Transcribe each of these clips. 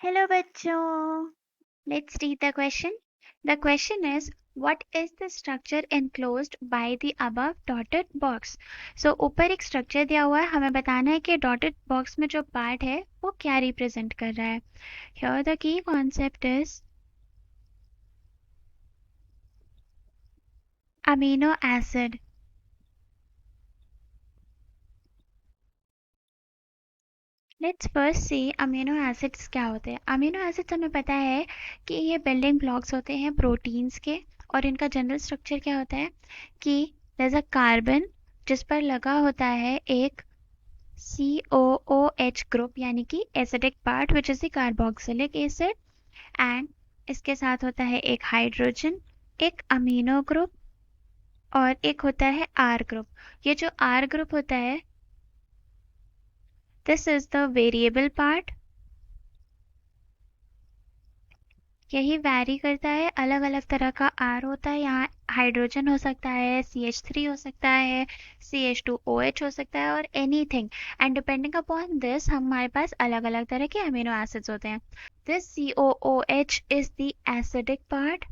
Hello बच्चों. Let's read the question. The question is, what is the structure enclosed by the above dotted box? So ऊपर एक structure दिया हुआ है, हमें बताना है कि dotted box में जो part है वो क्या represent कर रहा है. Here the key concept is amino acid. Let's first see amino acids क्या होते हैं. अमीनो एसिड्स हमें पता है कि ये बिल्डिंग ब्लॉक्स होते हैं प्रोटीन्स के. और इनका जनरल स्ट्रक्चर क्या होता है कि there's a कार्बन जिस पर लगा होता है एक COOH ग्रुप यानी कि acidic part which is the carboxylic acid. And इसके साथ होता है एक हाइड्रोजन, एक अमीनो ग्रुप और एक होता है आर ग्रुप. ये जो आर ग्रुप होता है this is the variable part. यही वैरी करता है, अलग अलग तरह का आर होता है. यहाँ हाइड्रोजन हो सकता है, CH3 हो सकता है, CH2OH हो सकता है और anything. And depending upon this हमारे पास अलग अलग तरह के अमीनो एसिड्स होते हैं. This COOH is the acidic part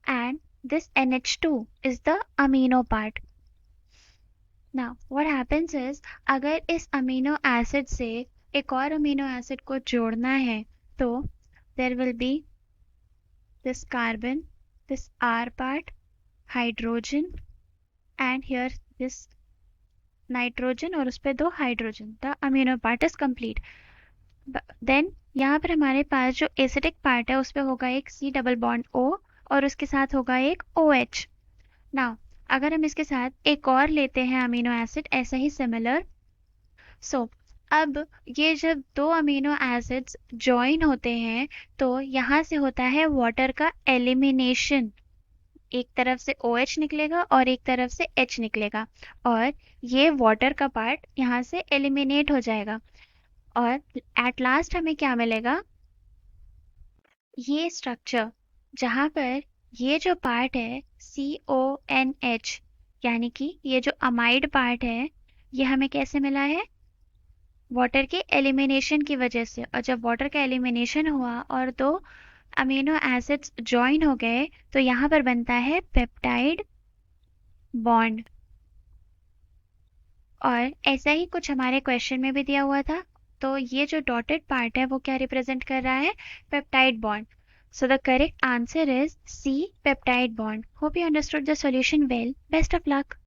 and this NH2 is the amino part. Now what happens is अगर इस अमीनो एसिड से एक और अमीनो एसिड को जोड़ना है तो there will be this carbon, this R part, hydrogen and here this nitrogen और उस पे दो hydrogen. The amino part is complete. Then यहाँ पर हमारे पास जो एसिडिक पार्ट है उस पे होगा एक C डबल बॉन्ड O और उसके साथ होगा एक OH. नाउ अगर हम इसके साथ एक और लेते हैं अमीनो एसिड ऐसा ही सिमिलर. सो अब ये जब दो अमीनो एसिड्स ज्वाइन होते हैं तो यहाँ से होता है वाटर का एलिमिनेशन. एक तरफ से OH निकलेगा और एक तरफ से H निकलेगा और ये वाटर का पार्ट यहाँ से एलिमिनेट हो जाएगा. और एट लास्ट हमें क्या मिलेगा, ये स्ट्रक्चर जहाँ पर ये जो पार्ट है CONH यानी कि ये जो अमाइड पार्ट है ये हमें कैसे मिला है, वाटर के एलिमिनेशन की वजह से. और जब वाटर का एलिमिनेशन हुआ और दो अमीनो एसिड्स ज्वाइन हो गए तो यहाँ पर बनता है पेप्टाइड बॉन्ड. और ऐसा ही कुछ हमारे क्वेश्चन में भी दिया हुआ था. तो ये जो डॉटेड पार्ट है वो क्या रिप्रेजेंट कर रहा है, peptide bond. So the correct answer is C, peptide bond. Hope you understood the solution well. Best of luck.